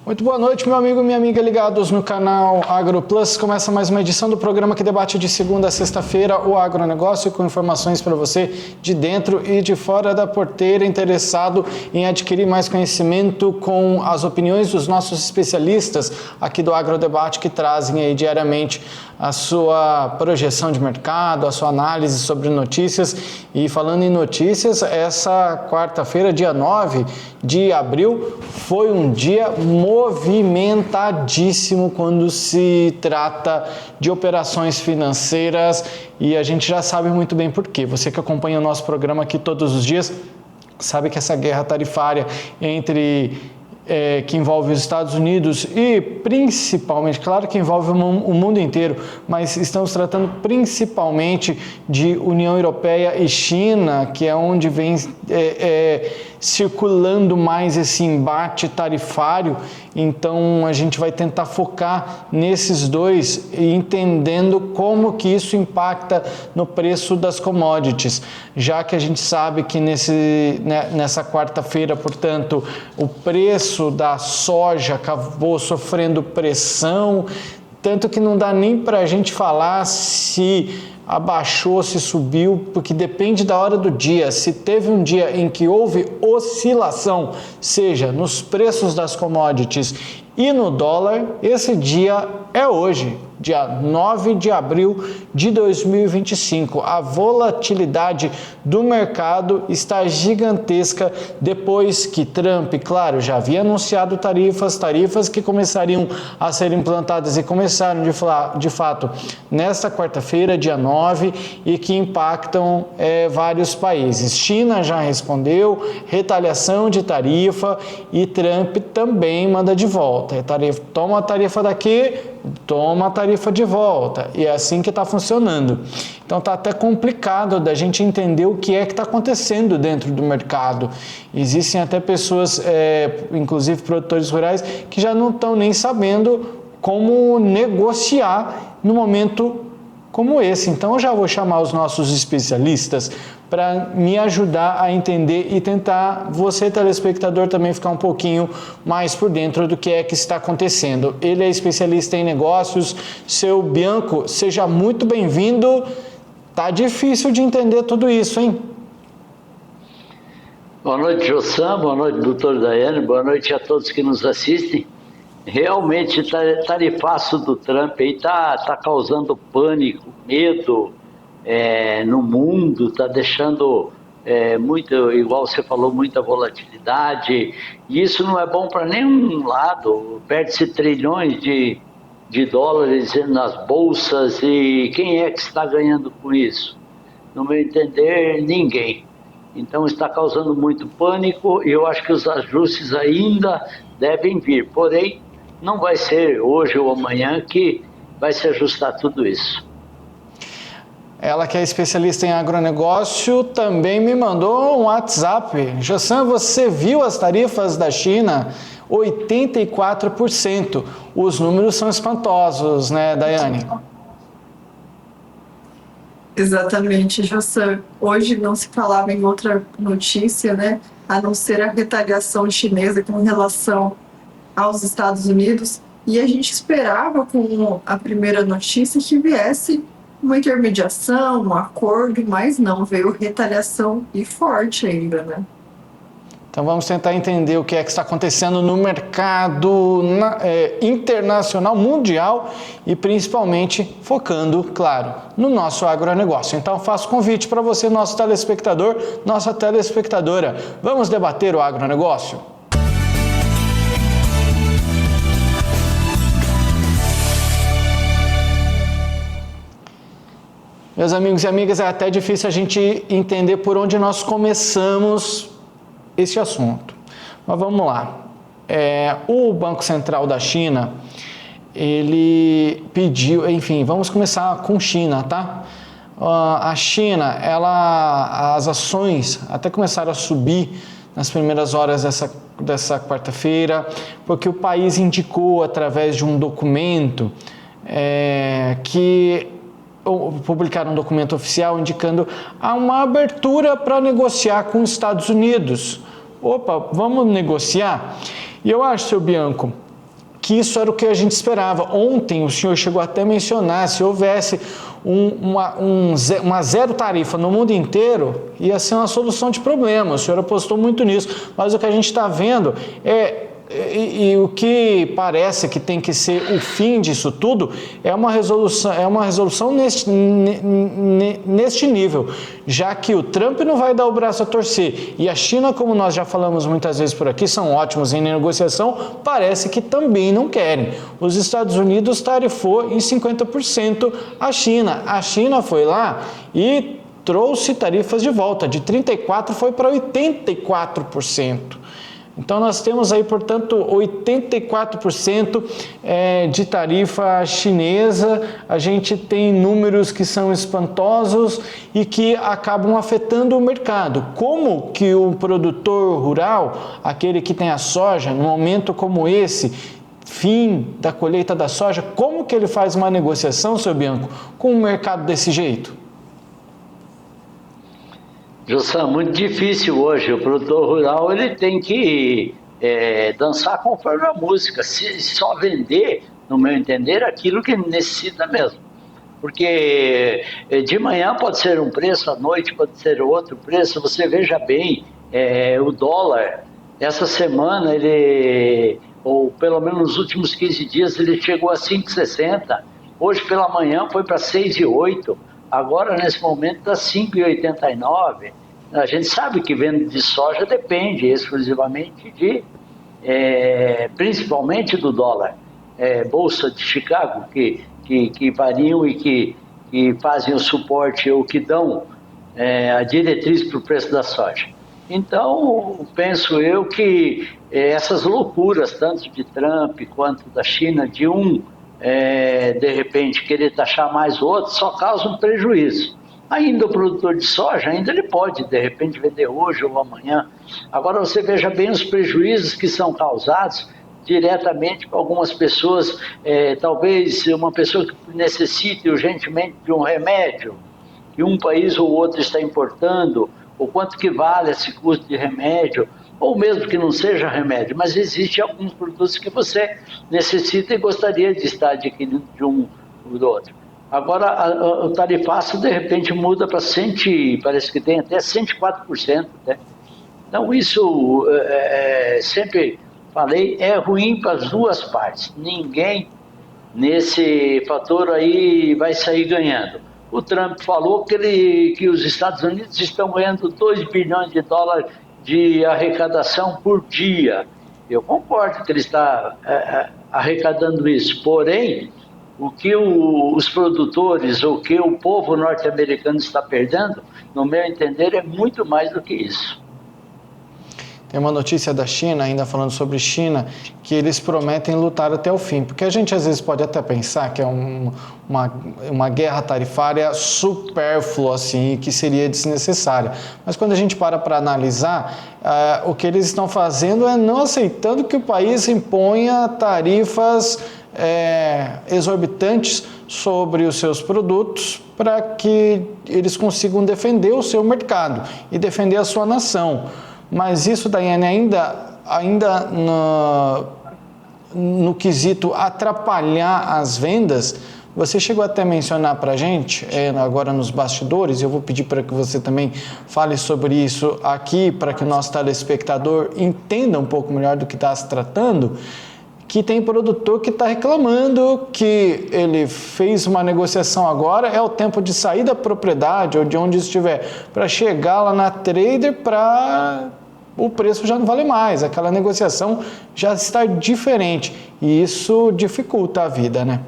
Muito boa noite, meu amigo e minha amiga ligados no canal AgroPlus. Começa mais uma edição do programa que debate de segunda a sexta-feira o agronegócio com informações para você de dentro e de fora da porteira, interessado em adquirir mais conhecimento com as opiniões dos nossos especialistas aqui do AgroDebate que trazem aí diariamente a sua projeção de mercado, a sua análise sobre notícias. E falando em notícias, essa quarta-feira, dia 9 de abril, foi um dia movimentadíssimo quando se trata de operações financeiras e a gente já sabe muito bem por quê. Você que acompanha o nosso programa aqui todos os dias sabe que essa guerra tarifária que envolve os Estados Unidos e principalmente, claro que envolve o mundo inteiro, mas estamos tratando principalmente de União Europeia e China, que é onde vem circulando mais esse embate tarifário. Então a gente vai tentar focar nesses dois e entendendo como que isso impacta no preço das commodities, já que a gente sabe que nessa quarta-feira, portanto, o preço da soja acabou sofrendo pressão, tanto que não dá nem para a gente falar se abaixou, se subiu, porque depende da hora do dia. Se teve um dia em que houve oscilação, seja nos preços das commodities e no dólar, esse dia é hoje, dia 9 de abril de 2025. A volatilidade do mercado está gigantesca depois que Trump, claro, já havia anunciado tarifas que começariam a ser implantadas e começaram de fato nesta quarta-feira, dia 9, e que impactam vários países. China já respondeu, retaliação de tarifa, e Trump também manda de volta. Toma a tarifa daqui, toma a tarifa de volta, e é assim que está funcionando. Então está até complicado da gente entender o que é que está acontecendo dentro do mercado. Existem até pessoas, inclusive produtores rurais, que já não estão nem sabendo como negociar no momento como esse. Então eu já vou chamar os nossos especialistas para me ajudar a entender e tentar você, telespectador, também ficar um pouquinho mais por dentro do que é que está acontecendo. Ele é especialista em negócios. Seu Bianco, seja muito bem-vindo. Tá difícil de entender tudo isso, hein? Boa noite, Jossan. Boa noite, doutor Daiane. Boa noite a todos que nos assistem. Realmente, tarifaço do Trump aí tá causando pânico, medo no mundo, está deixando muito, igual você falou, muita volatilidade, e isso não é bom para nenhum lado. Perde-se trilhões de dólares nas bolsas, e quem é que está ganhando com isso? No meu entender, ninguém. Então está causando muito pânico, e eu acho que os ajustes ainda devem vir, porém não vai ser hoje ou amanhã que vai se ajustar tudo isso. Ela que é especialista em agronegócio também me mandou um WhatsApp. Jossan, você viu as tarifas da China? 84%. Os números são espantosos, né, Daiane? Exatamente, Jossan. Hoje não se falava em outra notícia, né, a não ser a retaliação chinesa com relação aos Estados Unidos. E a gente esperava, com a primeira notícia, que viesse uma intermediação, um acordo, mas não, veio retaliação e forte ainda, né? Então vamos tentar entender o que é que está acontecendo no mercado internacional, mundial, e principalmente focando, claro, no nosso agronegócio. Então faço convite para você, nosso telespectador, nossa telespectadora. Vamos debater o agronegócio? Meus amigos e amigas, é até difícil a gente entender por onde nós começamos esse assunto. Mas vamos lá. O Banco Central da China, ele pediu, enfim, vamos começar com China, tá? A China, as ações até começaram a subir nas primeiras horas dessa quarta-feira, porque o país indicou através de um documento que publicaram um documento oficial indicando uma abertura para negociar com os Estados Unidos. Opa, vamos negociar? E eu acho, seu Bianco, que isso era o que a gente esperava. Ontem o senhor chegou até a mencionar, se houvesse uma zero tarifa no mundo inteiro, ia ser uma solução de problema. O senhor apostou muito nisso, mas o que a gente está vendo e o que parece que tem que ser o fim disso tudo é uma resolução neste nível, já que o Trump não vai dar o braço a torcer e a China, como nós já falamos muitas vezes por aqui, são ótimos em negociação, parece que também não querem. Os Estados Unidos tarifou em 50% a China. A China foi lá e trouxe tarifas de volta, de 34% foi para 84%. Então, nós temos aí, portanto, 84% de tarifa chinesa. A gente tem números que são espantosos e que acabam afetando o mercado. Como que o produtor rural, aquele que tem a soja, num momento como esse, fim da colheita da soja, como que ele faz uma negociação, seu Bianco, com um mercado desse jeito? Jussão, muito difícil hoje. O produtor rural ele tem que dançar conforme a música. Se só vender, no meu entender, aquilo que ele necessita mesmo. Porque de manhã pode ser um preço, à noite pode ser outro preço. Você veja bem, o dólar, essa semana, ou pelo menos nos últimos 15 dias, ele chegou a 5,60. Hoje pela manhã foi para 6,08. Agora, nesse momento, está 5,89. A gente sabe que venda de soja depende exclusivamente principalmente do dólar. Bolsa de Chicago, que variam e que fazem o suporte ou que dão a diretriz para o preço da soja. Então, penso eu que essas loucuras, tanto de Trump quanto da China, de repente querer taxar mais o outro, só causa um prejuízo. Ainda o produtor de soja, ainda ele pode de repente vender hoje ou amanhã. Agora você veja bem os prejuízos que são causados diretamente para algumas pessoas, talvez uma pessoa que necessite urgentemente de um remédio, que um país ou outro está importando, ou quanto que vale esse custo de remédio, ou mesmo que não seja remédio, mas existem alguns produtos que você necessita e gostaria de estar adquirindo de um ou do outro. Agora, o tarifaço, de repente, muda para parece que tem até 104%. Né? Então, isso, sempre falei, é ruim para as duas partes. Ninguém, nesse fator aí, vai sair ganhando. O Trump falou que os Estados Unidos estão ganhando 2 bilhões de dólares de arrecadação por dia. Eu concordo que ele está arrecadando isso, porém, o que os produtores, o que o povo norte-americano está perdendo, no meu entender, é muito mais do que isso. Tem uma notícia da China, ainda falando sobre China, que eles prometem lutar até o fim, porque a gente às vezes pode até pensar que é uma guerra tarifária supérflua, assim, que seria desnecessária. Mas quando a gente para analisar, o que eles estão fazendo é não aceitando que o país imponha tarifas exorbitantes sobre os seus produtos para que eles consigam defender o seu mercado e defender a sua nação. Mas isso, Daiane, ainda no quesito atrapalhar as vendas, você chegou até a mencionar para a gente, agora nos bastidores, eu vou pedir para que você também fale sobre isso aqui, para que o nosso telespectador entenda um pouco melhor do que está se tratando, que tem produtor que está reclamando que ele fez uma negociação agora, é o tempo de sair da propriedade ou de onde estiver, para chegar lá na trader, para o preço já não vale mais, aquela negociação já está diferente, e isso dificulta a vida, né?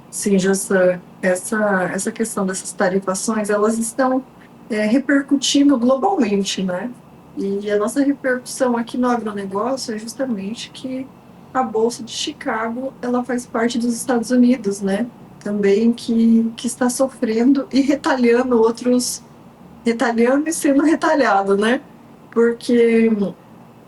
Sim, José, essa questão dessas tarifações, elas estão repercutindo globalmente, né? E a nossa repercussão aqui no agronegócio é justamente que a Bolsa de Chicago, ela faz parte dos Estados Unidos, né? Também que está sofrendo e retalhando retalhando e sendo retalhado, né? Porque,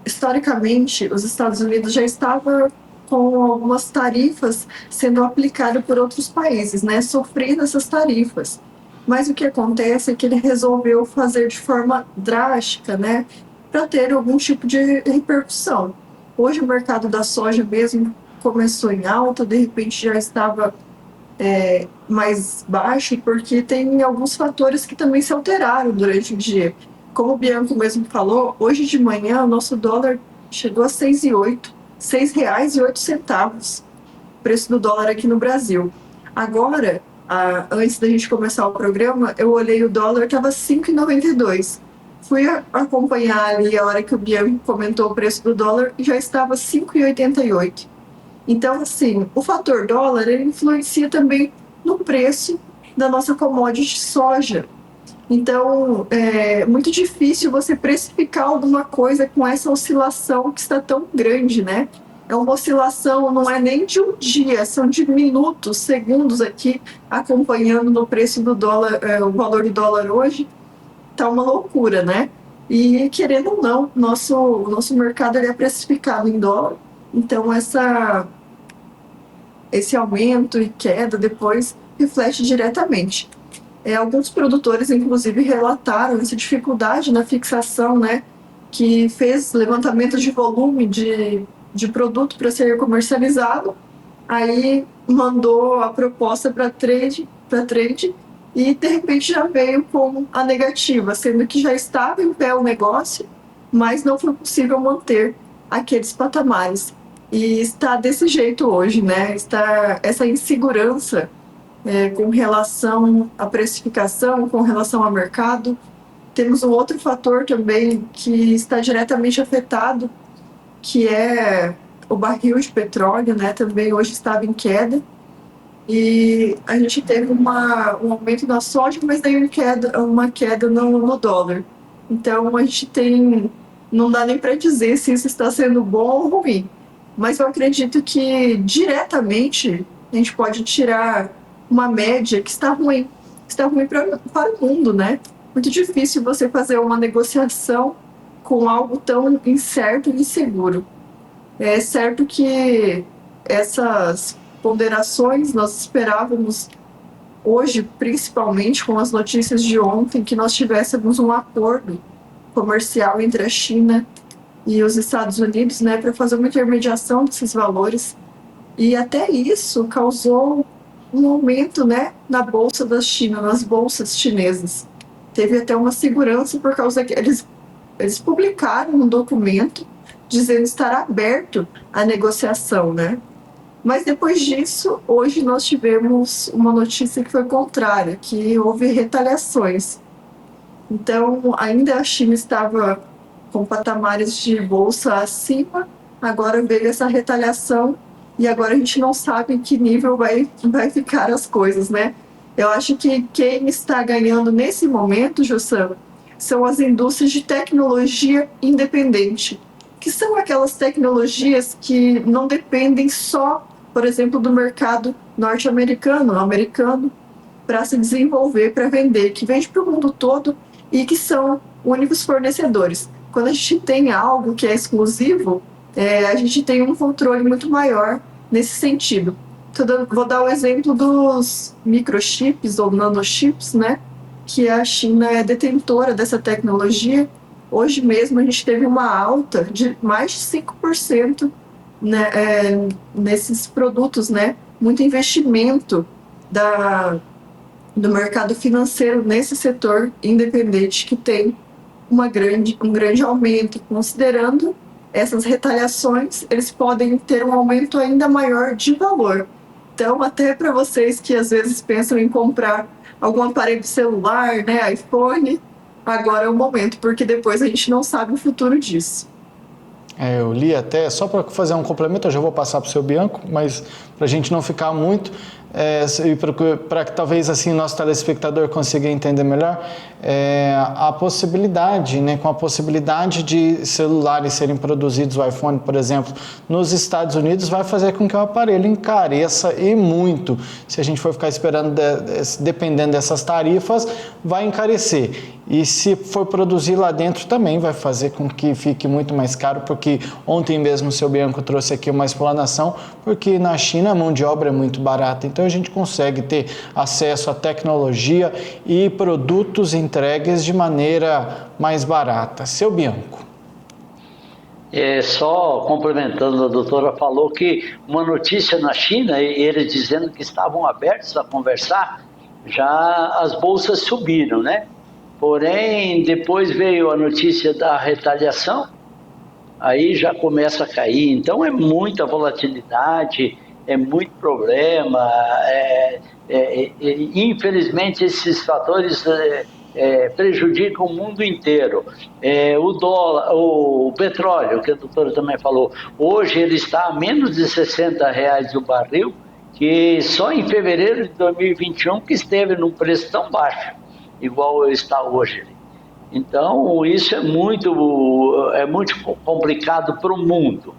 historicamente, os Estados Unidos já estavam com algumas tarifas sendo aplicadas por outros países, né? Sofrendo essas tarifas. Mas o que acontece é que ele resolveu fazer de forma drástica, né, para ter algum tipo de repercussão. Hoje o mercado da soja mesmo começou em alta, de repente já estava mais baixo, porque tem alguns fatores que também se alteraram durante o dia. Como o Bianco mesmo falou, hoje de manhã o nosso dólar chegou a 6,08, R$ 6,08, o preço do dólar aqui no Brasil. Agora, antes da gente começar o programa, eu olhei o dólar, estava 5,92. Fui acompanhar ali a hora que o Bianco comentou o preço do dólar e já estava 5,88. Então, assim, o fator dólar ele influencia também no preço da nossa commodity soja. Então, é muito difícil você precificar alguma coisa com essa oscilação que está tão grande, né? É uma oscilação, não é nem de um dia, são de minutos, segundos aqui, acompanhando no preço do dólar, o valor do dólar hoje, tá uma loucura, né? E, querendo ou não, nosso mercado ele é precificado em dólar, então esse aumento e queda depois reflete diretamente. Alguns produtores, inclusive, relataram essa dificuldade na fixação, né, que fez levantamento de volume de produto para ser comercializado, aí mandou a proposta para trade e, de repente, já veio com a negativa, sendo que já estava em pé o negócio, mas não foi possível manter aqueles patamares. E está desse jeito hoje, né? Está essa insegurança com relação à precificação, com relação ao mercado. Temos um outro fator também que está diretamente afetado, que é o barril de petróleo, né? Também hoje estava em queda. E a gente teve um aumento da soja, mas daí uma queda no dólar. Então a gente não dá nem para dizer se isso está sendo bom ou ruim. Mas eu acredito que diretamente a gente pode tirar uma média que está ruim para o mundo, né? Muito difícil você fazer uma negociação com algo tão incerto e inseguro. É certo que essas ponderações nós esperávamos hoje, principalmente com as notícias de ontem, que nós tivéssemos um acordo comercial entre a China e os Estados Unidos, né, para fazer uma intermediação desses valores. E até isso causou um aumento, né, na bolsa da China, nas bolsas chinesas. Teve até uma segurança por causa que eles publicaram um documento dizendo estar aberto à negociação, né? Mas depois disso, hoje nós tivemos uma notícia que foi contrária, que houve retaliações. Então, ainda a China estava com patamares de bolsa acima, agora veio essa retaliação e agora a gente não sabe em que nível vai ficar as coisas, né? Eu acho que quem está ganhando nesse momento, Jossam, são as indústrias de tecnologia independente, que são aquelas tecnologias que não dependem só, por exemplo, do mercado norte-americano, americano, para se desenvolver, para vender, que vende para o mundo todo e que são únicos fornecedores. Quando a gente tem algo que é exclusivo, a gente tem um controle muito maior nesse sentido. Vou dar o exemplo dos microchips ou nanochips, né? Que a China é detentora dessa tecnologia. Hoje mesmo a gente teve uma alta de mais de 5%, né, nesses produtos, né? Muito investimento do mercado financeiro nesse setor independente que tem um grande aumento. Considerando essas retaliações, eles podem ter um aumento ainda maior de valor. Então, até para vocês que às vezes pensam em comprar algum aparelho celular, né, iPhone, agora é o momento, porque depois a gente não sabe o futuro disso. Eu li até, só para fazer um complemento, eu já vou passar para o seu Bianco, mas para a gente não ficar muito, para que talvez assim nosso telespectador consiga entender melhor, a possibilidade, né, com a possibilidade de celulares serem produzidos, o iPhone, por exemplo, nos Estados Unidos, vai fazer com que o aparelho encareça e muito. Se a gente for ficar esperando, dependendo dessas tarifas, vai encarecer. E se for produzir lá dentro também vai fazer com que fique muito mais caro, porque ontem mesmo o seu Bianco trouxe aqui uma explanação, porque na China a mão de obra é muito barata, então a gente consegue ter acesso à tecnologia e produtos entregues de maneira mais barata. Seu Bianco. Só complementando, a doutora falou que uma notícia na China, eles dizendo que estavam abertos a conversar, já as bolsas subiram, né? Porém, depois veio a notícia da retaliação, aí já começa a cair. Então é muita volatilidade, é muito problema. Infelizmente esses fatores prejudicam o mundo inteiro. O dólar, o petróleo, que a doutora também falou, hoje ele está a menos de R$ 60 o barril, que só em fevereiro de 2021 que esteve num preço tão baixo, igual está hoje. Então, isso é muito complicado para o mundo.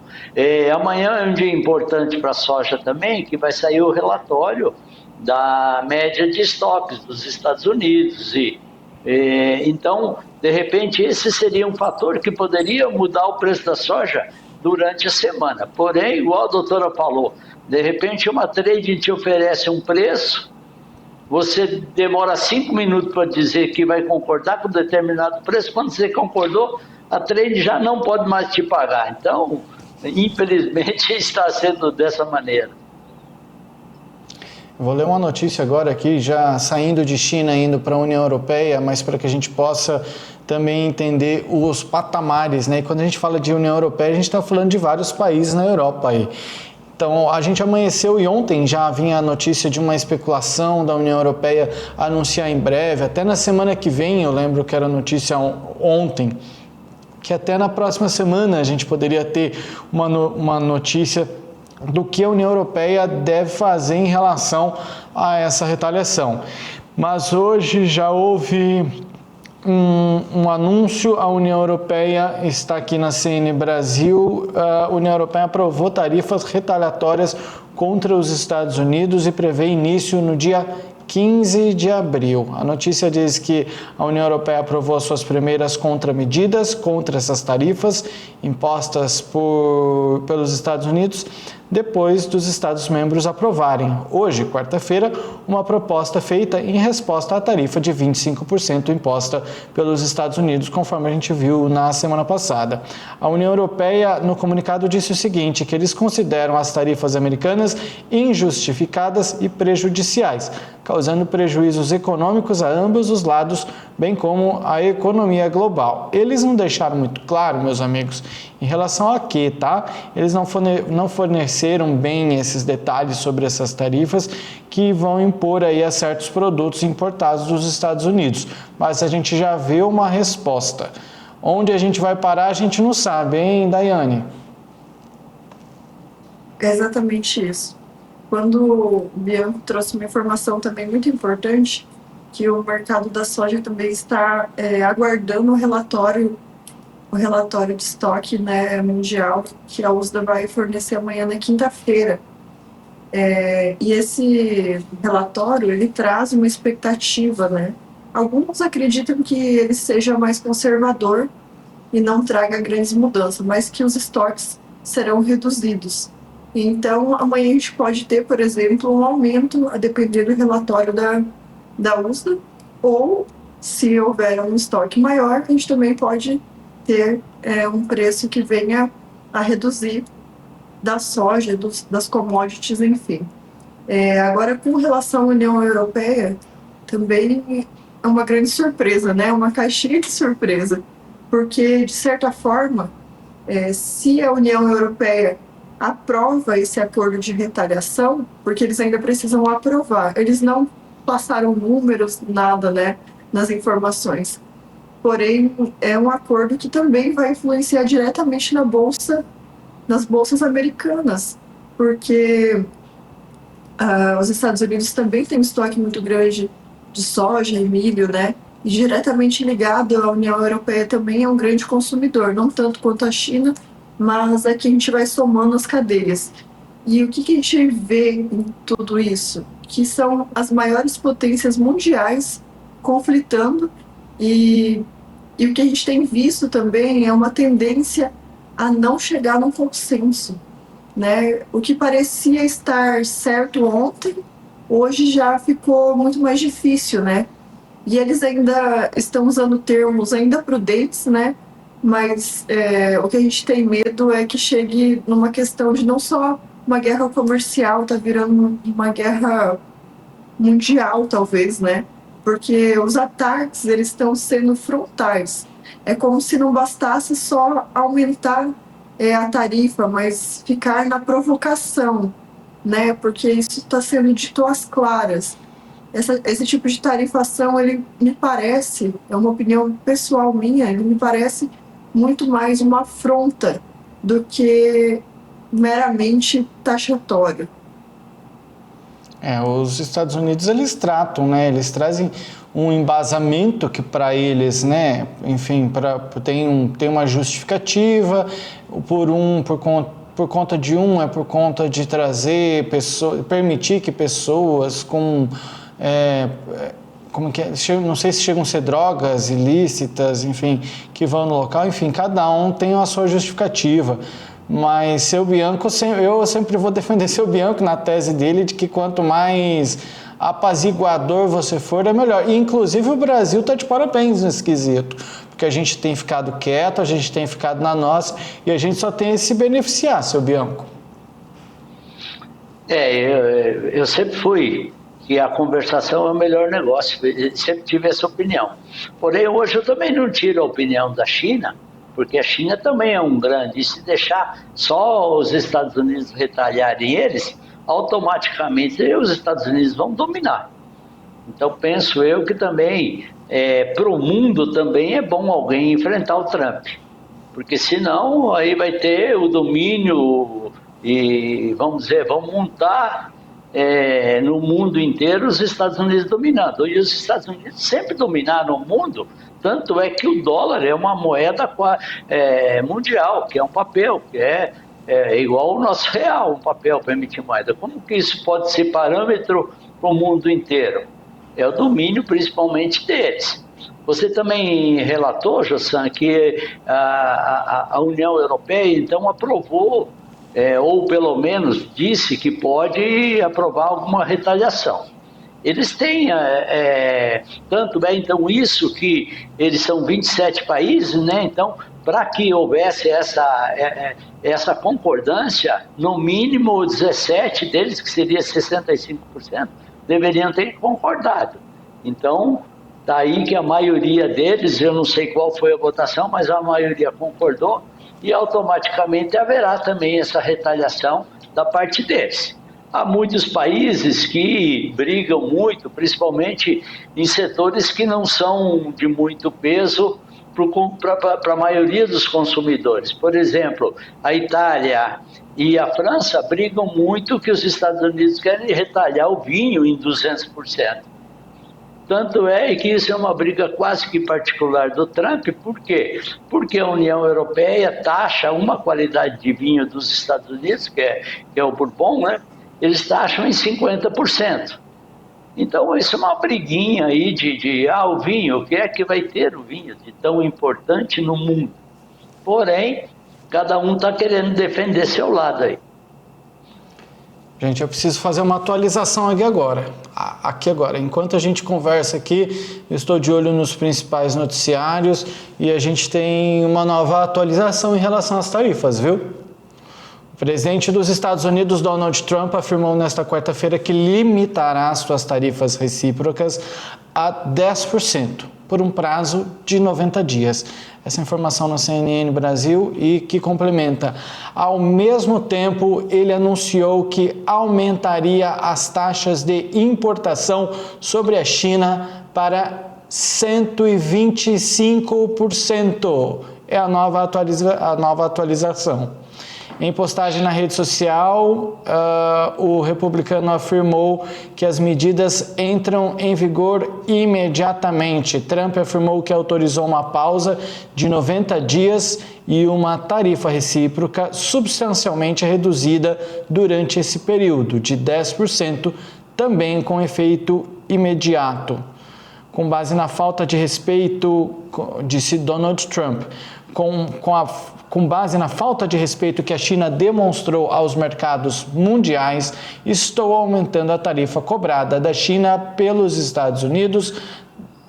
Amanhã é um dia importante para a soja também, que vai sair o relatório da média de estoques dos Estados Unidos. Então, de repente, esse seria um fator que poderia mudar o preço da soja durante a semana. Porém, igual a doutora falou, de repente uma trade te oferece um preço, você demora 5 minutos para dizer que vai concordar com determinado preço, quando você concordou, a trade já não pode mais te pagar. Então, infelizmente, está sendo dessa maneira. Vou ler uma notícia agora aqui, já saindo de China, indo para a União Europeia, mas para que a gente possa também entender os patamares, né? E quando a gente fala de União Europeia, a gente está falando de vários países na Europa aí. Então, a gente amanheceu e ontem já vinha a notícia de uma especulação da União Europeia anunciar em breve, até na semana que vem, eu lembro que era notícia ontem, que até na próxima semana a gente poderia ter uma notícia do que a União Europeia deve fazer em relação a essa retaliação. Mas hoje já houve um anúncio, a União Europeia está aqui na CN Brasil, a União Europeia aprovou tarifas retaliatórias contra os Estados Unidos e prevê início no dia 15 de abril. A notícia diz que a União Europeia aprovou suas primeiras contramedidas contra essas tarifas impostas pelos Estados Unidos, depois dos Estados-membros aprovarem, hoje, quarta-feira, uma proposta feita em resposta à tarifa de 25% imposta pelos Estados Unidos, conforme a gente viu na semana passada. A União Europeia, no comunicado, disse o seguinte, que eles consideram as tarifas americanas injustificadas e prejudiciais, causando prejuízos econômicos a ambos os lados, bem como a economia global. Eles não deixaram muito claro, meus amigos, em relação a quê, tá? Eles não forneceram bem esses detalhes sobre essas tarifas que vão impor aí a certos produtos importados dos Estados Unidos. Mas a gente já vê uma resposta. Onde a gente vai parar, a gente não sabe, hein, Daiane? É exatamente isso. Quando o Bianco trouxe uma informação também muito importante, que o mercado da soja também está aguardando o relatório de estoque, né, mundial, que a USDA vai fornecer amanhã na quinta-feira. E esse relatório, ele traz uma expectativa, né? Alguns acreditam que ele seja mais conservador e não traga grandes mudanças, mas que os estoques serão reduzidos. Então, amanhã a gente pode ter, por exemplo, um aumento, a depender do relatório da USDA, ou, se houver um estoque maior, a gente também pode ter um preço que venha a reduzir da soja, das commodities, enfim. Agora, com relação à União Europeia, também é uma grande surpresa, né? Uma caixinha de surpresa, porque, de certa forma, se a União Europeia aprova esse acordo de retaliação, porque eles ainda precisam aprovar, eles não passaram números, nada, né, nas informações. Porém, é um acordo que também vai influenciar diretamente nas bolsas americanas, porque os Estados Unidos também têm um estoque muito grande de soja e milho, né? E diretamente ligado à União Europeia também é um grande consumidor, não tanto quanto a China, mas aqui a gente vai somando as cadeias. E o que a gente vê em tudo isso? Que são as maiores potências mundiais conflitando e o que a gente tem visto também é uma tendência a não chegar num consenso, né? O que parecia estar certo ontem, hoje já ficou muito mais difícil, né? E eles ainda estão usando termos ainda prudentes, né? mas o que a gente tem medo é que chegue numa questão de não só uma guerra comercial, tá virando uma guerra mundial, talvez, né? Porque os ataques, eles estão sendo frontais. É como se não bastasse só aumentar a tarifa, mas ficar na provocação, né? Porque isso está sendo dito às claras. Esse tipo de tarifação, ele me parece, é uma opinião pessoal minha, ele me parece muito mais uma afronta do que meramente taxatório. Os Estados Unidos, eles tratam, né? Eles trazem um embasamento que para eles, né? Enfim, tem uma justificativa, por conta de é por conta de trazer pessoas, permitir que pessoas com como que é? Não sei se chegam a ser drogas ilícitas, enfim, que vão no local, enfim, cada um tem a sua justificativa. Mas seu Bianco, eu sempre vou defender seu Bianco na tese dele de que quanto mais apaziguador você for, é melhor. E inclusive o Brasil está de parabéns nesse quesito, porque a gente tem ficado quieto, a gente tem ficado na nossa e a gente só tem a se beneficiar, seu Bianco. Eu sempre fui que a conversação é o melhor negócio, sempre tive essa opinião. Porém, hoje eu também não tiro a opinião da China, porque a China também é um grande, e se deixar só os Estados Unidos retalharem eles, automaticamente os Estados Unidos vão dominar. Então penso eu que também, para o mundo também é bom alguém enfrentar o Trump, porque senão aí vai ter o domínio e vamos montar no mundo inteiro os Estados Unidos dominando. E os Estados Unidos sempre dominaram o mundo, tanto é que o dólar é uma moeda mundial, que é um papel, que é igual ao nosso real, um papel para emitir moeda. Como que isso pode ser parâmetro para o mundo inteiro? É o domínio principalmente deles. Você também relatou, Jossan, que a União Europeia então aprovou, ou pelo menos disse que pode aprovar alguma retaliação. Eles têm, tanto é então isso que eles são 27 países, né? Então, para que houvesse essa concordância, no mínimo 17 deles, que seria 65%, deveriam ter concordado. Então, daí que a maioria deles, eu não sei qual foi a votação, mas a maioria concordou e automaticamente haverá também essa retaliação da parte deles. Há muitos países que brigam muito, principalmente em setores que não são de muito peso para a maioria dos consumidores. Por exemplo, a Itália e a França brigam muito que os Estados Unidos querem retalhar o vinho em 200%. Tanto é que isso é uma briga quase que particular do Trump. Por quê? Porque a União Europeia taxa uma qualidade de vinho dos Estados Unidos, que é o Bourbon, né? Eles taxam em 50%. Então, isso é uma briguinha aí o vinho, o que é que vai ter o vinho de tão importante no mundo? Porém, cada um está querendo defender seu lado aí. Gente, eu preciso fazer uma atualização aqui agora. Enquanto a gente conversa aqui, eu estou de olho nos principais noticiários e a gente tem uma nova atualização em relação às tarifas, viu? O presidente dos Estados Unidos, Donald Trump, afirmou nesta quarta-feira que limitará as suas tarifas recíprocas a 10% por um prazo de 90 dias. Essa informação na CNN Brasil e que complementa. Ao mesmo tempo, ele anunciou que aumentaria as taxas de importação sobre a China para 125%. É a nova atualização. Em postagem na rede social, o republicano afirmou que as medidas entram em vigor imediatamente. Trump afirmou que autorizou uma pausa de 90 dias e uma tarifa recíproca substancialmente reduzida durante esse período, de 10%, também com efeito imediato. Com base na falta de respeito, disse Donald Trump, com base na falta de respeito que a China demonstrou aos mercados mundiais, estou aumentando a tarifa cobrada da China pelos Estados Unidos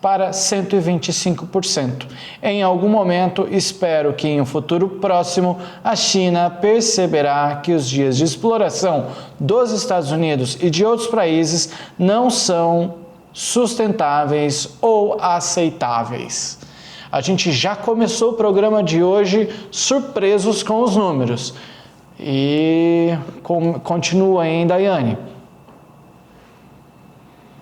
para 125%. Em algum momento, espero que em um futuro próximo, a China perceberá que os dias de exploração dos Estados Unidos e de outros países não são sustentáveis ou aceitáveis. A gente já começou o programa de hoje surpresos com os números. E continua ainda, Daiane.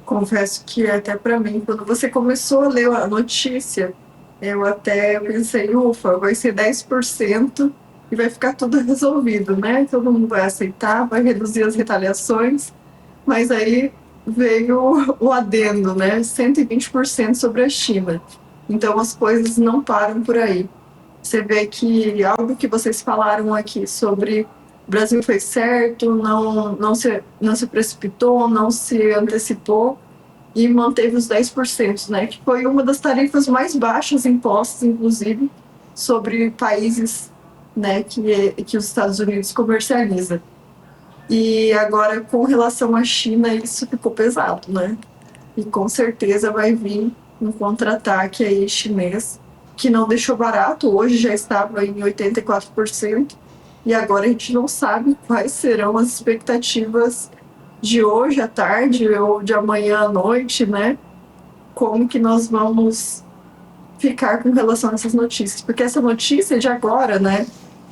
Confesso que até para mim, quando você começou a ler a notícia, eu até pensei, ufa, vai ser 10% e vai ficar tudo resolvido, né? Todo mundo vai aceitar, vai reduzir as retaliações, mas aí veio o adendo, né? 120% sobre a China. Então as coisas não param por aí. Você vê que algo que vocês falaram aqui sobre o Brasil fez certo, não se precipitou, não se antecipou e manteve os 10%, né? Que foi uma das tarifas mais baixas impostas, inclusive, sobre países, né, que os Estados Unidos comercializa. E agora, com relação à China, isso ficou pesado, né? E com certeza vai vir um contra-ataque aí chinês, que não deixou barato, hoje já estava em 84%, e agora a gente não sabe quais serão as expectativas de hoje à tarde ou de amanhã à noite, né? Como que nós vamos ficar com relação a essas notícias, porque essa notícia é de agora, né?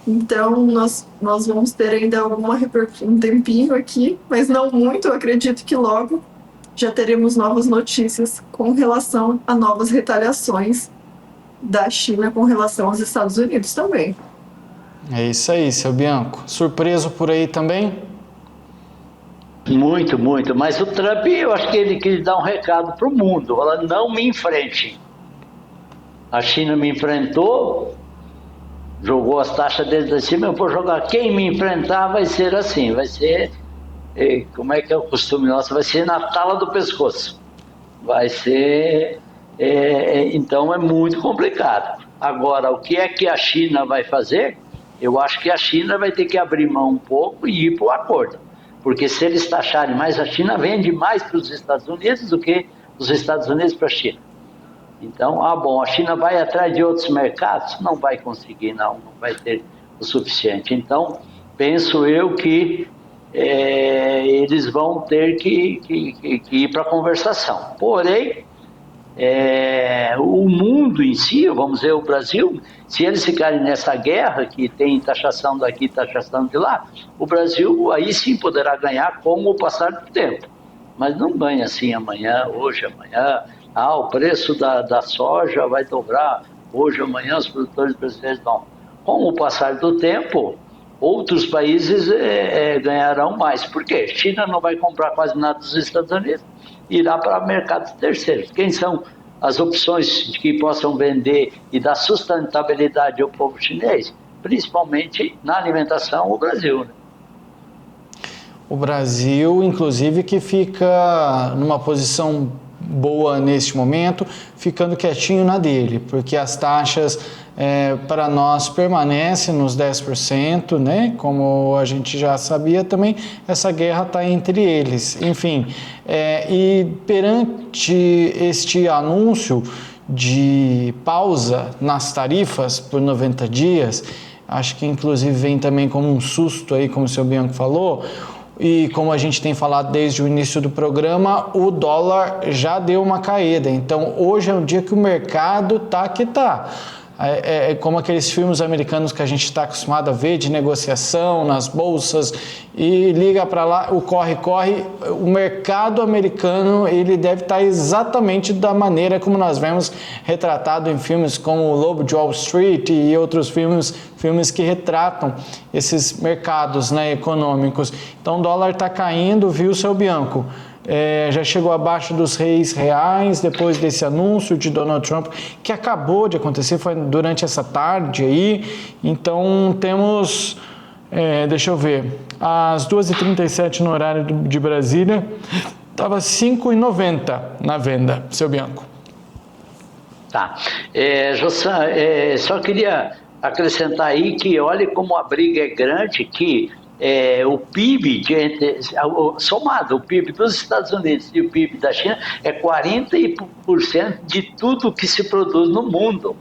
Então nós vamos ter ainda um tempinho aqui, mas não muito, eu acredito que logo já teremos novas notícias com relação a novas retaliações da China com relação aos Estados Unidos também. É isso aí, seu Bianco. Surpreso por aí também? Muito, muito. Mas o Trump, eu acho que ele quis dar um recado para o mundo. Ela não me enfrente. A China me enfrentou, jogou as taxas deles acima, eu vou jogar. Quem me enfrentar vai ser assim, vai ser, como é que é o costume nosso? Vai ser na tala do pescoço. Vai ser, então é muito complicado. Agora, o que é que a China vai fazer? Eu acho que a China vai ter que abrir mão um pouco e ir para o acordo. Porque se eles taxarem mais, a China vende mais para os Estados Unidos do que os Estados Unidos para a China. Então, a China vai atrás de outros mercados? Não vai conseguir, não vai ter o suficiente. Então, penso eu que eles vão ter que ir para a conversação. Porém, o mundo em si, vamos dizer, o Brasil, se eles ficarem nessa guerra, que tem taxação daqui, taxação de lá, o Brasil aí sim poderá ganhar com o passar do tempo. Mas não ganha assim amanhã, hoje, amanhã. O preço da soja vai dobrar hoje, amanhã, os produtores brasileiros não. Com o passar do tempo, outros países ganharão mais. Por quê? China não vai comprar quase nada dos Estados Unidos, irá para mercados terceiros. Quem são as opções de que possam vender e dar sustentabilidade ao povo chinês? Principalmente na alimentação, o Brasil, né? O Brasil, inclusive, que fica numa posição boa neste momento, ficando quietinho na dele, porque as taxas para nós permanecem nos 10%, né? Como a gente já sabia também, essa guerra está entre eles. Enfim, e perante este anúncio de pausa nas tarifas por 90 dias, acho que inclusive vem também como um susto aí, como o seu Bianco falou, e como a gente tem falado desde o início do programa, o dólar já deu uma caída. Então, hoje é um dia que o mercado tá que tá. É como aqueles filmes americanos que a gente está acostumado a ver, de negociação nas bolsas, e liga para lá, o corre-corre. O mercado americano, ele deve estar exatamente da maneira como nós vemos retratado em filmes como O Lobo de Wall Street e outros filmes que retratam esses mercados, né, econômicos. Então o dólar está caindo, viu, seu Bianco? Já chegou abaixo dos R$6 depois desse anúncio de Donald Trump, que acabou de acontecer, foi durante essa tarde aí. Então temos, deixa eu ver, às 2h37 no horário de Brasília, estava R$5,90 na venda, seu Bianco. Tá. Jossan, só queria acrescentar aí que olha como a briga é grande, que o PIB, somado o PIB dos Estados Unidos e o PIB da China, é 40% de tudo que se produz no mundo.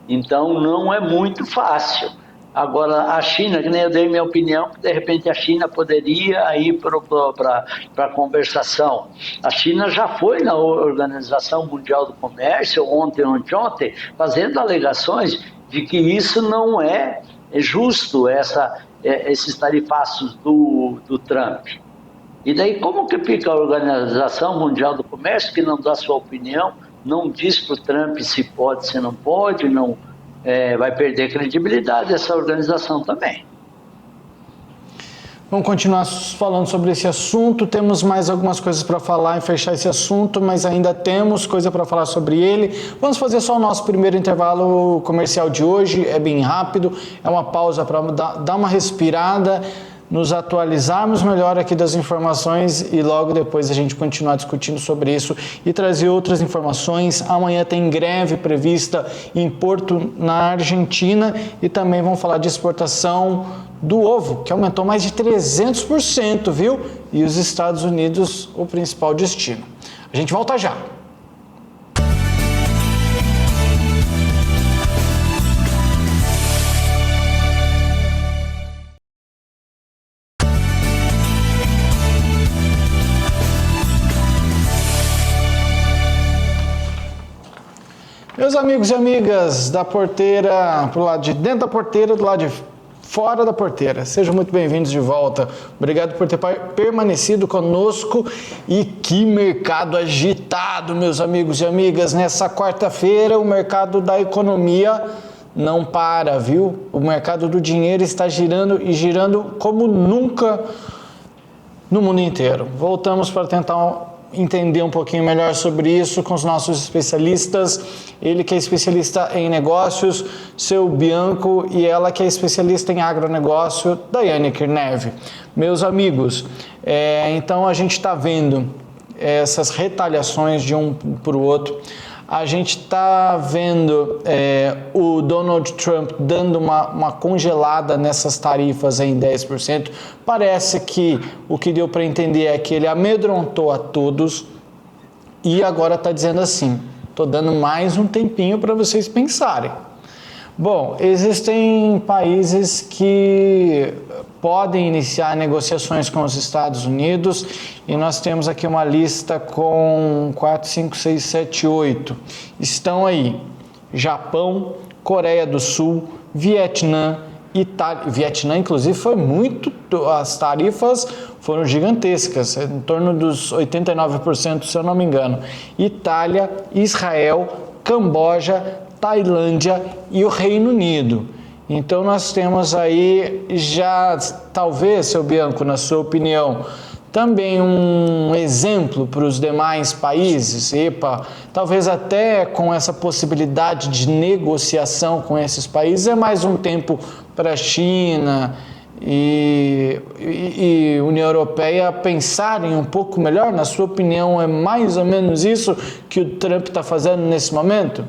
Então, não é muito fácil. Agora, a China, que nem eu dei minha opinião, de repente a China poderia ir para a conversação. A China já foi na Organização Mundial do Comércio, ontem, fazendo alegações de que isso não é justo, esses tarifaços do Trump. E daí, como que fica a Organização Mundial do Comércio, que não dá sua opinião, não diz para o Trump se pode, se não pode, não... vai perder credibilidade essa organização também. Vamos continuar falando sobre esse assunto. Temos mais algumas coisas para falar e fechar esse assunto, mas ainda temos coisa para falar sobre ele. Vamos fazer só o nosso primeiro intervalo comercial de hoje. É bem rápido, é uma pausa para dar uma respirada, nos atualizarmos melhor aqui das informações e logo depois a gente continuar discutindo sobre isso e trazer outras informações. Amanhã tem greve prevista em Porto, na Argentina, e também vamos falar de exportação do ovo, que aumentou mais de 300%, viu? E os Estados Unidos, o principal destino. A gente volta já. Meus amigos e amigas da porteira, pro lado de dentro da porteira, do lado de fora da porteira, sejam muito bem-vindos de volta. Obrigado por ter permanecido conosco. E que mercado agitado, meus amigos e amigas. Nessa quarta-feira, o mercado da economia não para, viu? O mercado do dinheiro está girando e girando como nunca no mundo inteiro. Voltamos para tentar entender um pouquinho melhor sobre isso com os nossos especialistas. Ele que é especialista em negócios, seu Bianco, e ela que é especialista em agronegócio, Daiane Kirnev. Meus amigos, então a gente está vendo essas retaliações de um para o outro. A gente está vendo o Donald Trump dando uma congelada nessas tarifas em 10%. Parece que o que deu para entender é que ele amedrontou a todos e agora está dizendo assim: estou dando mais um tempinho para vocês pensarem. Bom, existem países que podem iniciar negociações com os Estados Unidos e nós temos aqui uma lista com 4, 5, 6, 7, 8. Estão aí Japão, Coreia do Sul, Vietnã, Itália. Vietnã, inclusive, foi muito... As tarifas foram gigantescas, em torno dos 89%, se eu não me engano. Itália, Israel, Camboja, Tailândia e o Reino Unido. Então nós temos aí já, talvez, seu Bianco, na sua opinião, também um exemplo para os demais países, talvez até com essa possibilidade de negociação com esses países, é mais um tempo para a China e União Europeia pensarem um pouco melhor. Na sua opinião, é mais ou menos isso que o Trump está fazendo nesse momento?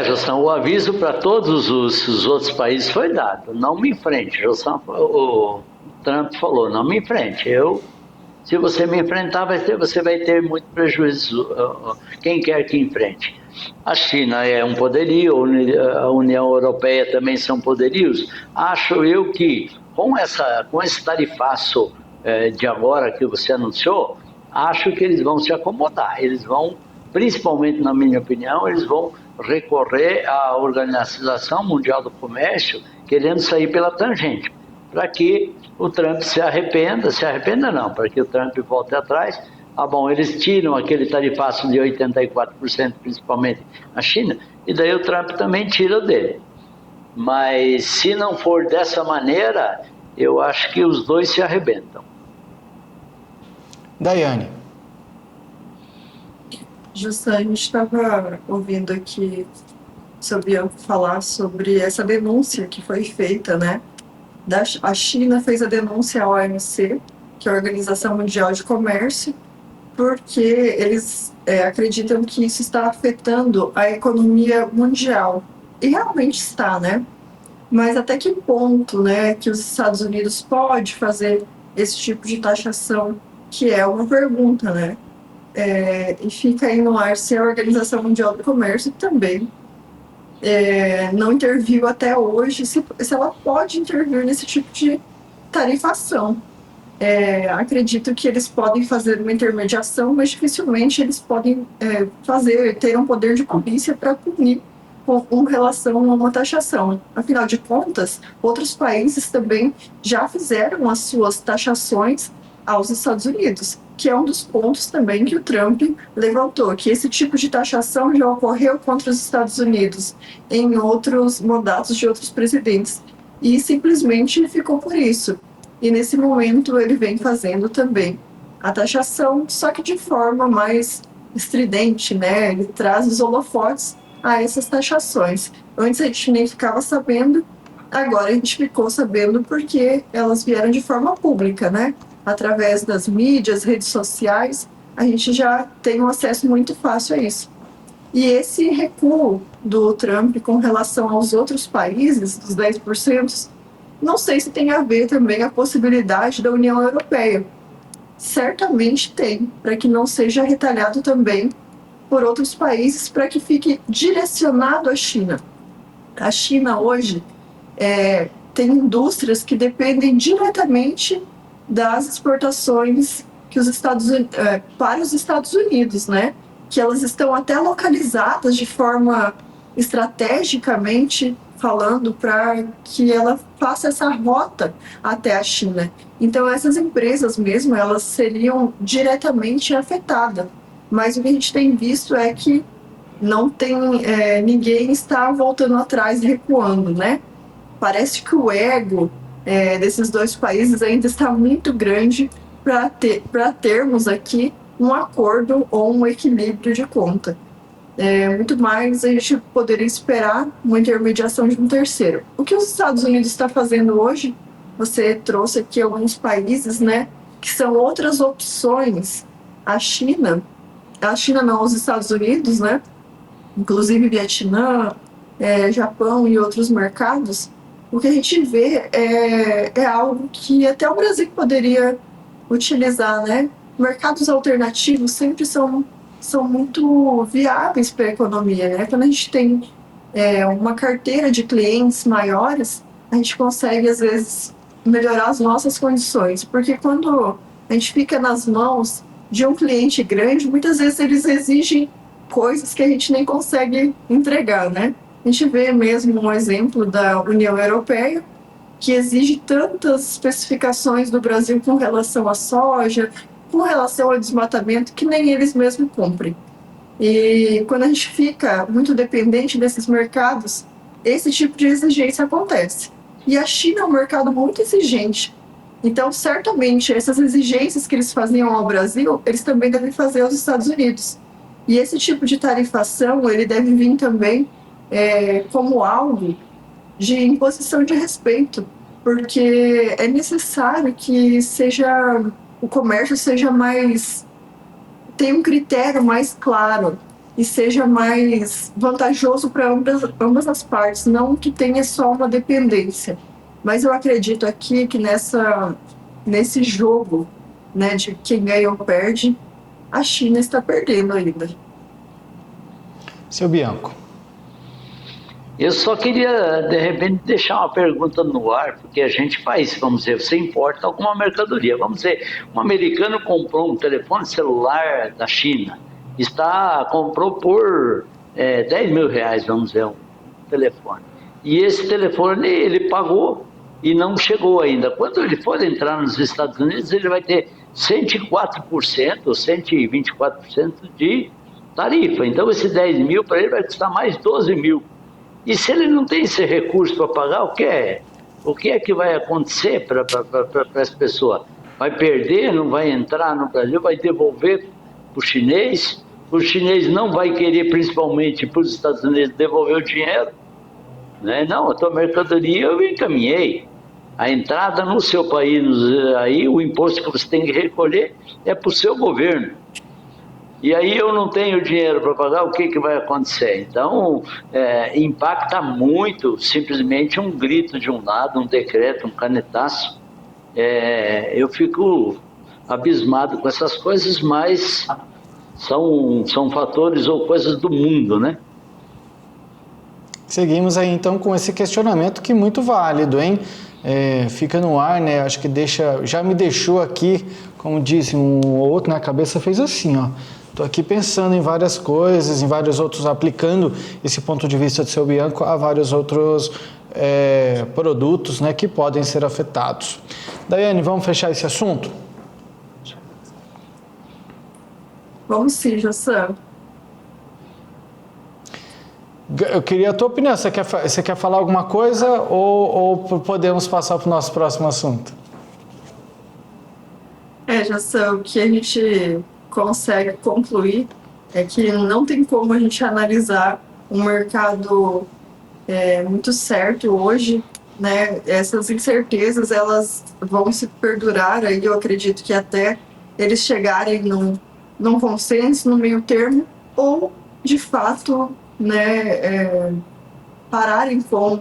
Josão, o aviso para todos os outros países foi dado. Não me enfrente, Josão. O Trump falou, não me enfrente. Se você me enfrentar, você vai ter muito prejuízo, quem quer que enfrente. A China é um poderio, a União Europeia também são poderios. Acho eu que com esse tarifaço de agora que você anunciou, acho que eles vão se acomodar. Eles vão, principalmente na minha opinião, eles vão recorrer à Organização Mundial do Comércio, querendo sair pela tangente, para que o Trump se arrependa não, para que o Trump volte atrás. Bom, eles tiram aquele tarifaço de 84%, principalmente na China, e daí o Trump também tira dele. Mas se não for dessa maneira, eu acho que os dois se arrebentam. Daiane. Justo, a gente estava ouvindo aqui o seu Bianco falar sobre essa denúncia que foi feita, né? A China fez a denúncia à OMC, que é a Organização Mundial de Comércio, porque eles acreditam que isso está afetando a economia mundial. E realmente está, né? Mas até que ponto, né, que os Estados Unidos pode fazer esse tipo de taxação, que é uma pergunta, né? E fica aí no ar se a Organização Mundial do Comércio também não interviu até hoje, se ela pode intervir nesse tipo de tarifação. Acredito que eles podem fazer uma intermediação, mas dificilmente eles podem ter um poder de polícia para punir com relação a uma taxação. Afinal de contas, outros países também já fizeram as suas taxações aos Estados Unidos, que é um dos pontos também que o Trump levantou, que esse tipo de taxação já ocorreu contra os Estados Unidos em outros mandatos de outros presidentes, e simplesmente ficou por isso. E nesse momento ele vem fazendo também a taxação, só que de forma mais estridente, né? Ele traz os holofotes a essas taxações. Antes a gente nem ficava sabendo, agora a gente ficou sabendo porque elas vieram de forma pública, né? Através das mídias, redes sociais, a gente já tem um acesso muito fácil a isso. E esse recuo do Trump com relação aos outros países, dos 10%, não sei se tem a ver também a possibilidade da União Europeia. Certamente tem, para que não seja retalhado também por outros países, para que fique direcionado à China. A China hoje tem indústrias que dependem diretamente das exportações que para os Estados Unidos, né? Que elas estão até localizadas de forma estrategicamente falando para que ela faça essa rota até a China. Então essas empresas mesmo, elas seriam diretamente afetadas. Mas o que a gente tem visto é que não tem, ninguém está voltando atrás e recuando, né? Parece que o ego desses dois países ainda está muito grande para termos aqui um acordo ou um equilíbrio de conta. Muito mais a gente poderia esperar uma intermediação de um terceiro. O que os Estados Unidos está fazendo hoje, você trouxe aqui alguns países, né, que são outras opções. A China não, os Estados Unidos, né, inclusive Vietnã, Japão e outros mercados, o que a gente vê é algo que até o Brasil poderia utilizar, né? Mercados alternativos sempre são muito viáveis para a economia, né? Quando a gente tem uma carteira de clientes maiores, a gente consegue, às vezes, melhorar as nossas condições, porque quando a gente fica nas mãos de um cliente grande, muitas vezes eles exigem coisas que a gente nem consegue entregar, né? A gente vê mesmo um exemplo da União Europeia, que exige tantas especificações do Brasil com relação à soja, com relação ao desmatamento, que nem eles mesmos cumprem. E quando a gente fica muito dependente desses mercados, esse tipo de exigência acontece. E a China é um mercado muito exigente. Então, certamente, essas exigências que eles faziam ao Brasil, eles também devem fazer aos Estados Unidos. E esse tipo de tarifação, ele deve vir também como algo de imposição de respeito, porque é necessário que o comércio seja tenha um critério mais claro e seja mais vantajoso para ambas as partes, não que tenha só uma dependência. Mas eu acredito aqui que nesse jogo, né, de quem ganha ou perde, a China está perdendo ainda. Seu Bianco. Eu só queria, de repente, deixar uma pergunta no ar, porque a gente faz, vamos dizer, você importa alguma mercadoria. Vamos dizer, um americano comprou um telefone celular da China, comprou por 10 mil reais, vamos dizer, um telefone. E esse telefone ele pagou e não chegou ainda. Quando ele for entrar nos Estados Unidos, ele vai ter 104% ou 124% de tarifa. Então, esse 10 mil para ele vai custar mais 12 mil. E se ele não tem esse recurso para pagar, o que é que vai acontecer para essa pessoa? Vai perder, não vai entrar no Brasil, vai devolver para o chinês não vai querer, principalmente para os Estados Unidos, devolver o dinheiro. Né? Não, a tua mercadoria eu encaminhei. A entrada no seu país, aí o imposto que você tem que recolher é para o seu governo. E aí eu não tenho dinheiro para pagar, o que vai acontecer? Então, impacta muito simplesmente um grito de um lado, um decreto, um canetaço. Eu fico abismado com essas coisas, mas são fatores ou coisas do mundo, né? Seguimos aí então com esse questionamento que é muito válido, hein? Fica no ar, né? Acho que já me deixou aqui, como disse um ou outro, na cabeça fez assim, ó. Tô aqui pensando em várias coisas, em vários outros, aplicando esse ponto de vista do seu Bianco a vários outros produtos, né, que podem ser afetados. Daiane, vamos fechar esse assunto? Vamos sim, José. Eu queria a tua opinião. Você quer falar alguma coisa ou podemos passar para o nosso próximo assunto? José, o que a gente consegue concluir é que não tem como a gente analisar um mercado muito certo hoje, né? Essas incertezas, elas vão se perdurar aí, eu acredito que até eles chegarem num consenso, no meio termo, ou, de fato, né, pararem com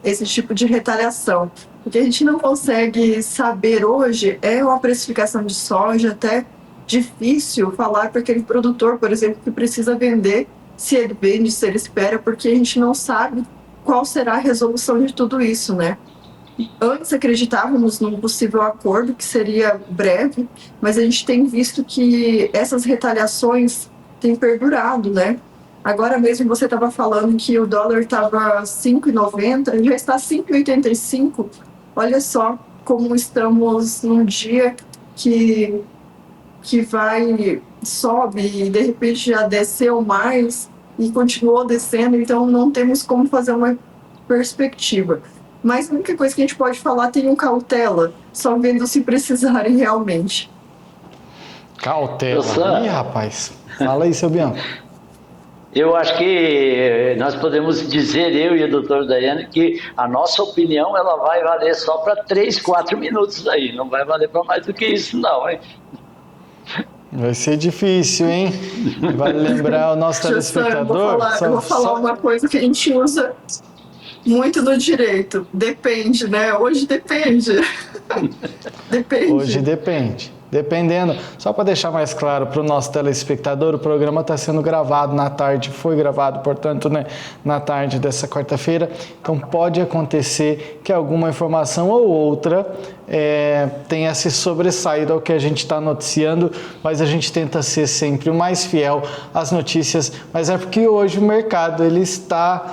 esse tipo de retaliação. O que a gente não consegue saber hoje é uma precificação de soja, até difícil falar para aquele produtor, por exemplo, que precisa vender, se ele vende, se ele espera, porque a gente não sabe qual será a resolução de tudo isso, né? Antes acreditávamos num possível acordo que seria breve, mas a gente tem visto que essas retaliações têm perdurado, né? Agora mesmo você estava falando que o dólar estava 5,90, já está 5,85. Olha só como estamos num dia que sobe e de repente já desceu mais e continuou descendo, então não temos como fazer uma perspectiva. Mas a única coisa que a gente pode falar, tenham cautela, só vendo se precisarem realmente. Cautela. Ih, rapaz. Fala aí, seu Bianco. Eu acho que nós podemos dizer, eu e o doutor Daiane, que a nossa opinião ela vai valer só para 3, 4 minutos aí, não vai valer para mais do que isso não, hein? Vai ser difícil, hein? Vale lembrar o nosso telespectador. Eu vou falar uma coisa que a gente usa muito no direito. Depende, né? Hoje depende. Depende. Hoje depende. Dependendo, só para deixar mais claro para o nosso telespectador, o programa está sendo gravado na tarde, foi gravado, portanto, né, na tarde dessa quarta-feira, então pode acontecer que alguma informação ou outra tenha se sobressaído ao que a gente está noticiando, mas a gente tenta ser sempre o mais fiel às notícias, mas é porque hoje o mercado ele está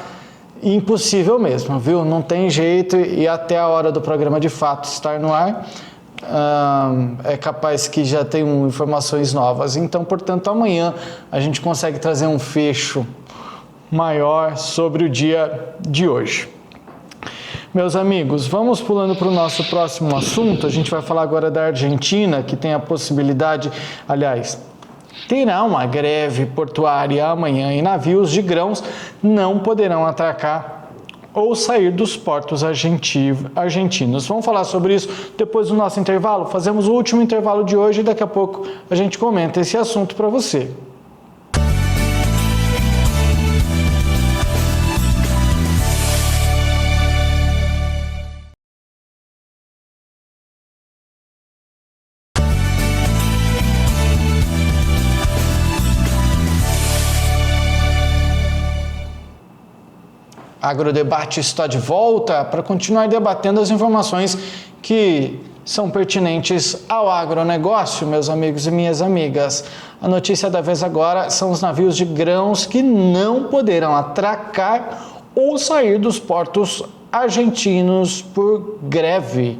impossível mesmo, viu? Não tem jeito e até a hora do programa de fato estar no ar, é capaz que já tenham informações novas. Então, portanto, amanhã a gente consegue trazer um fecho maior sobre o dia de hoje. Meus amigos, vamos pulando para o nosso próximo assunto. A gente vai falar agora da Argentina, que tem a possibilidade, aliás, terá uma greve portuária amanhã e navios de grãos não poderão atracar ou sair dos portos argentinos. Vamos falar sobre isso depois do nosso intervalo? Fazemos o último intervalo de hoje e daqui a pouco a gente comenta esse assunto para você. Agrodebate está de volta para continuar debatendo as informações que são pertinentes ao agronegócio, meus amigos e minhas amigas. A notícia da vez agora são os navios de grãos que não poderão atracar ou sair dos portos argentinos por greve.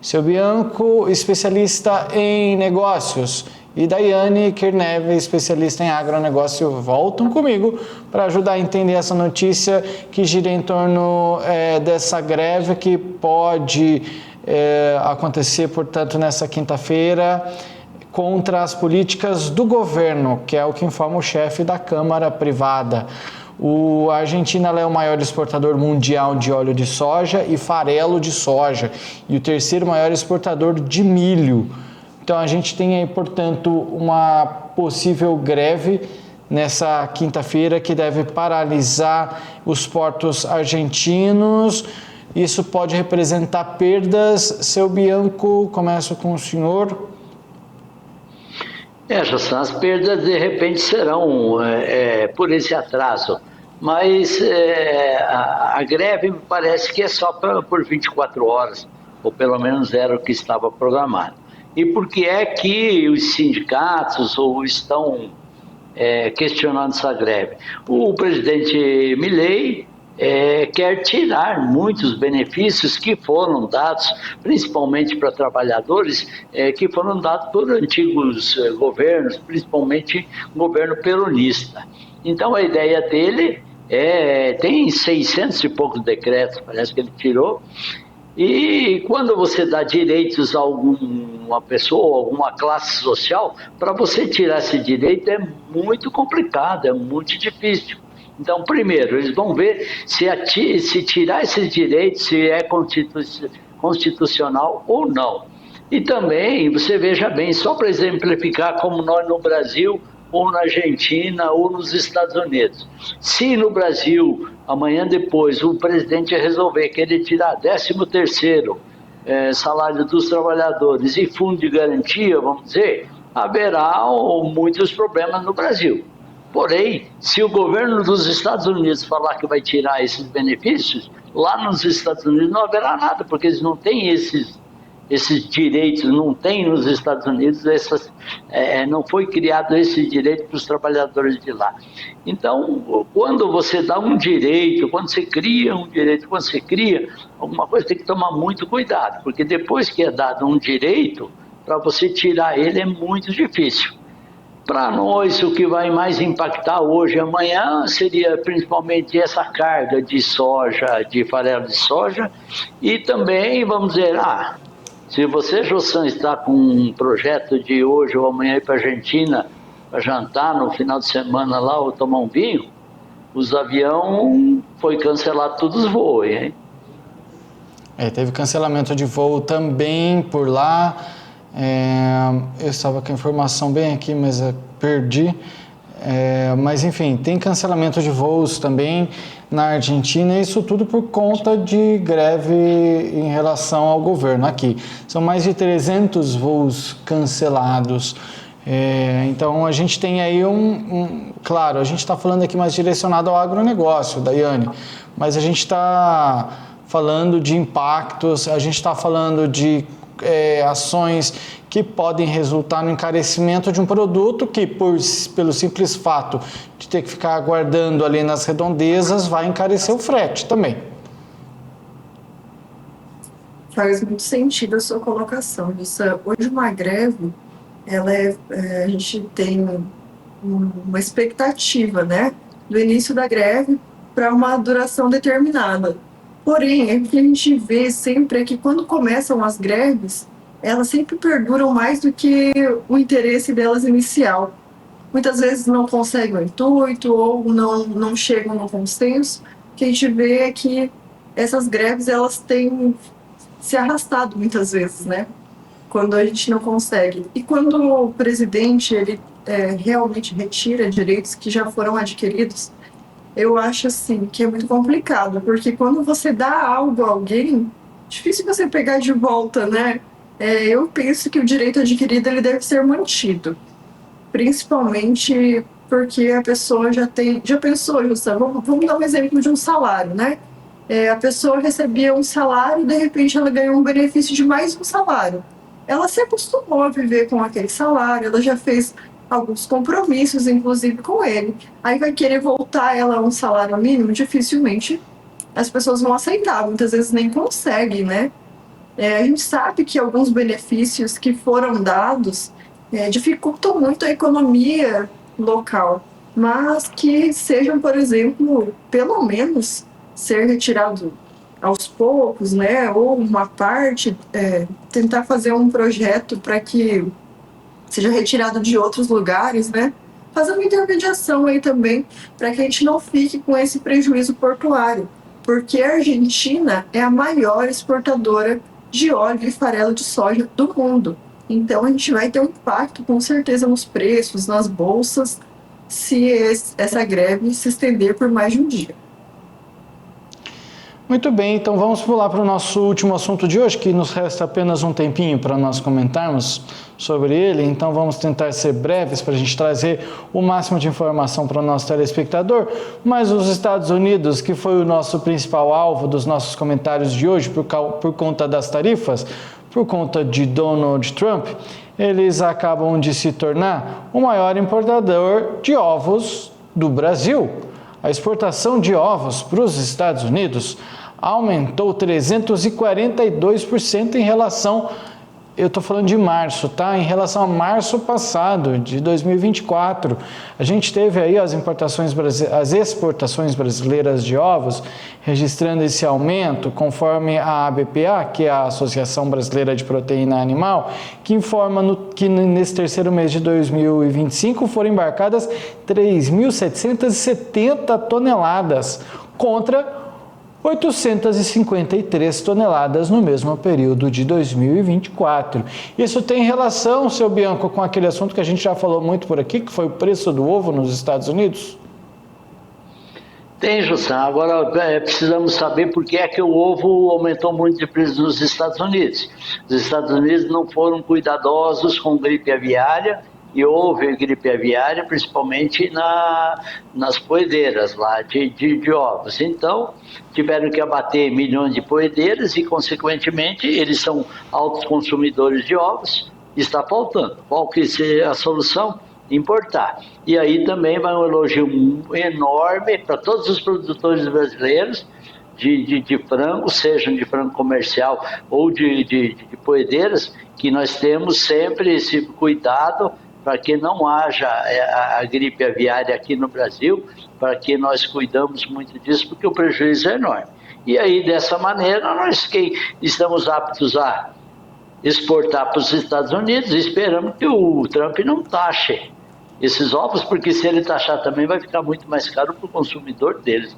Seu Bianco, especialista em negócios, e Daiane Kirneve, especialista em agronegócio, voltam comigo para ajudar a entender essa notícia que gira em torno dessa greve que pode acontecer, portanto, nessa quinta-feira, contra as políticas do governo, que é o que informa o chefe da Câmara Privada. A Argentina é o maior exportador mundial de óleo de soja e farelo de soja e o terceiro maior exportador de milho. Então a gente tem aí, portanto, uma possível greve nessa quinta-feira que deve paralisar os portos argentinos. Isso pode representar perdas. Seu Bianco, começo com o senhor. Jussan, as perdas de repente serão por esse atraso, mas a greve me parece que é só por 24 horas, ou pelo menos era o que estava programado. E por que é que os sindicatos estão questionando essa greve? O presidente Milei quer tirar muitos benefícios que foram dados, principalmente para trabalhadores, que foram dados por antigos governos, principalmente o governo peronista. Então a ideia dele tem 600 e poucos decretos, parece que ele tirou, e quando você dá direitos a alguma pessoa, alguma classe social, para você tirar esse direito é muito complicado, é muito difícil. Então, primeiro, eles vão ver se tirar esses direitos, se é constitucional ou não. E também, você veja bem, só para exemplificar como nós no Brasil, ou na Argentina, ou nos Estados Unidos. Se no Brasil, amanhã depois, o presidente resolver querer tirar 13º salário dos trabalhadores e fundo de garantia, vamos dizer, haverá muitos problemas no Brasil. Porém, se o governo dos Estados Unidos falar que vai tirar esses benefícios, lá nos Estados Unidos não haverá nada, porque eles não têm esses direitos, não tem nos Estados Unidos, não foi criado esse direito para os trabalhadores de lá. Então, quando você dá um direito, quando você cria um direito, quando você cria alguma coisa, tem que tomar muito cuidado, porque depois que é dado um direito, para você tirar ele é muito difícil. Para nós, o que vai mais impactar hoje e amanhã seria principalmente essa carga de soja, de farelo de soja, e também, vamos dizer, se você, Jossan, está com um projeto de hoje ou amanhã ir para a Argentina para jantar no final de semana lá ou tomar um vinho, os aviões foi cancelado todos os voos, hein? Teve cancelamento de voo também por lá. Eu estava com a informação bem aqui, mas perdi. Mas enfim, tem cancelamento de voos também na Argentina, isso tudo por conta de greve em relação ao governo aqui. São mais de 300 voos cancelados. Então a gente tem aí claro, a gente está falando aqui mais direcionado ao agronegócio, Daiane, mas a gente está falando de impactos, a gente está falando de ações que podem resultar no encarecimento de um produto que, pelo simples fato de ter que ficar aguardando ali nas redondezas, vai encarecer o frete também. Faz muito sentido a sua colocação. Hoje uma greve, a gente tem uma expectativa, né, do início da greve para uma duração determinada. Porém, o que a gente vê sempre é que quando começam as greves, elas sempre perduram mais do que o interesse delas inicial. Muitas vezes não conseguem o intuito ou não chegam no consenso. O que a gente vê é que essas greves elas têm se arrastado muitas vezes, né? Quando a gente não consegue. E quando o presidente ele realmente retira direitos que já foram adquiridos, eu acho assim que é muito complicado, porque quando você dá algo a alguém, difícil você pegar de volta, né? Eu penso que o direito adquirido ele deve ser mantido, principalmente porque a pessoa já pensou, vamos dar um exemplo de um salário, né? A pessoa recebia um salário e de repente ela ganhou um benefício de mais um salário. Ela se acostumou a viver com aquele salário, ela já fez alguns compromissos, inclusive com ele. Aí vai querer voltar ela a um salário mínimo, dificilmente as pessoas vão aceitar, muitas vezes nem conseguem, né? A gente sabe que alguns benefícios que foram dados dificultam muito a economia local, mas que sejam, por exemplo, pelo menos ser retirado aos poucos, né? Ou uma parte, tentar fazer um projeto para que seja retirado de outros lugares, né? Fazer uma intermediação aí também, para que a gente não fique com esse prejuízo portuário, porque a Argentina é a maior exportadora de óleo e farelo de soja do mundo. Então a gente vai ter um impacto com certeza nos preços, nas bolsas, se essa greve se estender por mais de um dia. Muito bem, então vamos pular para o nosso último assunto de hoje, que nos resta apenas um tempinho para nós comentarmos sobre ele, então vamos tentar ser breves para a gente trazer o máximo de informação para o nosso telespectador. Mas os Estados Unidos, que foi o nosso principal alvo dos nossos comentários de hoje por conta das tarifas, por conta de Donald Trump, eles acabam de se tornar o maior importador de ovos do Brasil. A exportação de ovos para os Estados Unidos aumentou 342% em relação, eu estou falando de março, tá? Em relação a março passado, de 2024. A gente teve aí as exportações brasileiras de ovos registrando esse aumento, conforme a ABPA, que é a Associação Brasileira de Proteína Animal, que informa que nesse terceiro mês de 2025 foram embarcadas 3.770 toneladas, contra 853 toneladas no mesmo período de 2024. Isso tem relação, seu Bianco, com aquele assunto que a gente já falou muito por aqui, que foi o preço do ovo nos Estados Unidos? Tem, Jussã. Agora precisamos saber por que é que o ovo aumentou muito de preço nos Estados Unidos. Os Estados Unidos não foram cuidadosos com gripe aviária, e houve gripe aviária, principalmente nas poedeiras lá de ovos. Então, tiveram que abater milhões de poedeiras e, consequentemente, eles são altos consumidores de ovos e está faltando. Qual que é a solução? Importar. E aí também vai um elogio enorme para todos os produtores brasileiros de frango, sejam de frango comercial ou de poedeiras, que nós temos sempre esse cuidado para que não haja a gripe aviária aqui no Brasil, para que nós cuidamos muito disso, porque o prejuízo é enorme. E aí, dessa maneira, nós que estamos aptos a exportar para os Estados Unidos, esperamos que o Trump não taxe esses ovos, porque se ele taxar também vai ficar muito mais caro para o consumidor deles.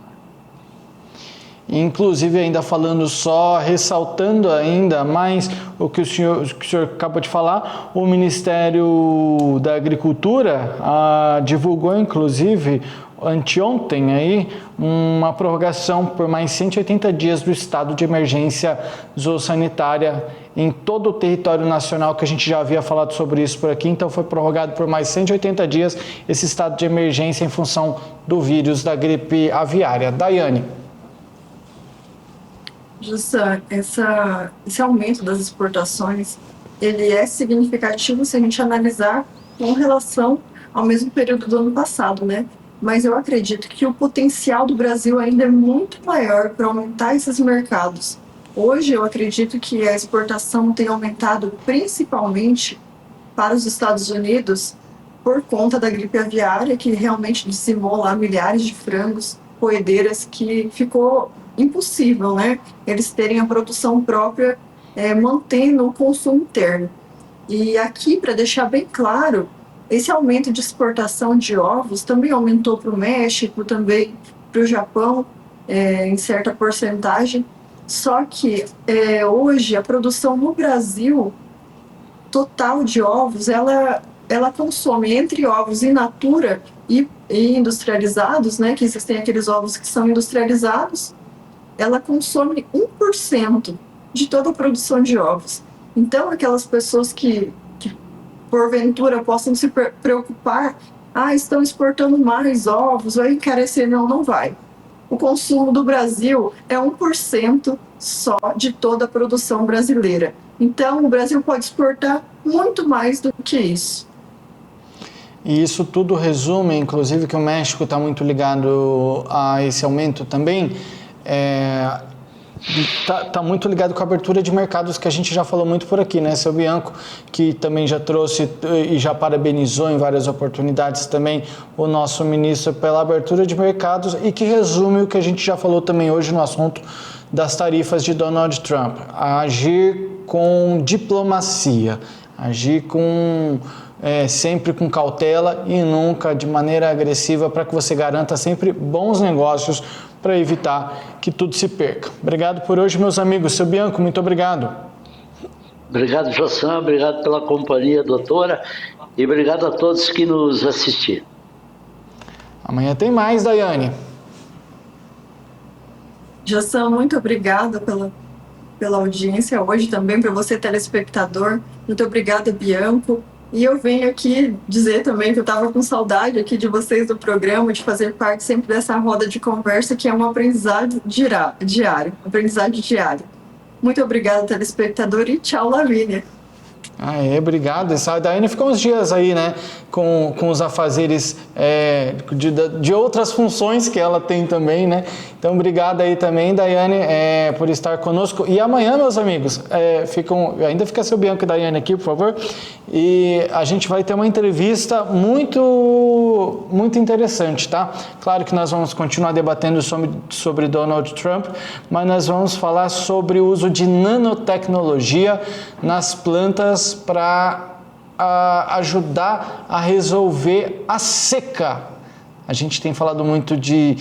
Inclusive, ainda falando só, ressaltando ainda mais o que o senhor acabou de falar, o Ministério da Agricultura divulgou, inclusive, anteontem aí, uma prorrogação por mais 180 dias do estado de emergência zoossanitária em todo o território nacional, que a gente já havia falado sobre isso por aqui. Então foi prorrogado por mais 180 dias esse estado de emergência em função do vírus da gripe aviária. Daiane. Jussa, esse aumento das exportações, ele é significativo se a gente analisar com relação ao mesmo período do ano passado, né? Mas eu acredito que o potencial do Brasil ainda é muito maior para aumentar esses mercados. Hoje eu acredito que a exportação tem aumentado principalmente para os Estados Unidos por conta da gripe aviária, que realmente dizimou lá milhares de frangos, poedeiras, que ficou impossível, né? Eles terem a produção própria, mantendo o consumo interno. E aqui, para deixar bem claro, esse aumento de exportação de ovos também aumentou para o México, também para o Japão, em certa porcentagem. Só que hoje a produção no Brasil total de ovos, ela consome entre ovos in natura e industrializados, né? Que existem aqueles ovos que são industrializados. Ela consome 1% de toda a produção de ovos. Então, aquelas pessoas que porventura possam se preocupar, estão exportando mais ovos, vai encarecer. Não vai. O consumo do Brasil é 1% só de toda a produção brasileira. Então, o Brasil pode exportar muito mais do que isso. E isso tudo resume, inclusive, que o México está muito ligado a esse aumento também. Tá muito ligado com a abertura de mercados, que a gente já falou muito por aqui, né, seu Bianco, que também já trouxe e já parabenizou em várias oportunidades também o nosso ministro pela abertura de mercados, e que resume o que a gente já falou também hoje no assunto das tarifas de Donald Trump. Agir com diplomacia, agir sempre com cautela e nunca de maneira agressiva, para que você garanta sempre bons negócios, para evitar que tudo se perca. Obrigado por hoje, meus amigos. Seu Bianco, muito obrigado. Obrigado, Jossan, obrigado pela companhia, doutora, e obrigado a todos que nos assistiram. Amanhã tem mais, Daiane. Jossan, muito obrigada pela audiência hoje também, para você, telespectador. Muito obrigada, Bianco. E eu venho aqui dizer também que eu estava com saudade aqui de vocês do programa, de fazer parte sempre dessa roda de conversa, que é um aprendizado diário, aprendizagem diária. Muito obrigada, telespectador, e tchau, Lavínia. Obrigado. A Daiane ficou uns dias aí, né, com os afazeres de outras funções que ela tem também, né? Então, obrigado aí também, Daiane, por estar conosco. E amanhã, meus amigos, ainda fica seu Bianco e Daiane aqui, por favor. E a gente vai ter uma entrevista muito, muito interessante, tá? Claro que nós vamos continuar debatendo sobre Donald Trump, mas nós vamos falar sobre o uso de nanotecnologia nas plantas para ajudar a resolver a seca. A gente tem falado muito de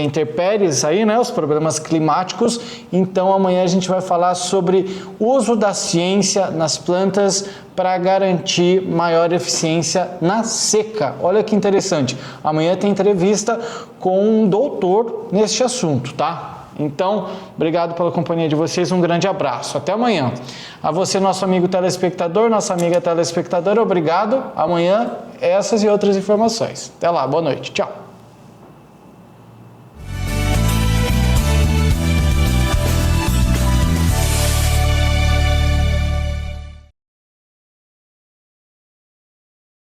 intempéries aí, né, os problemas climáticos. Então amanhã a gente vai falar sobre o uso da ciência nas plantas para garantir maior eficiência na seca. Olha que interessante. Amanhã tem entrevista com um doutor neste assunto, tá? Então, obrigado pela companhia de vocês, um grande abraço, até amanhã. A você, nosso amigo telespectador, nossa amiga telespectadora, obrigado. Amanhã, essas e outras informações. Até lá, boa noite, tchau.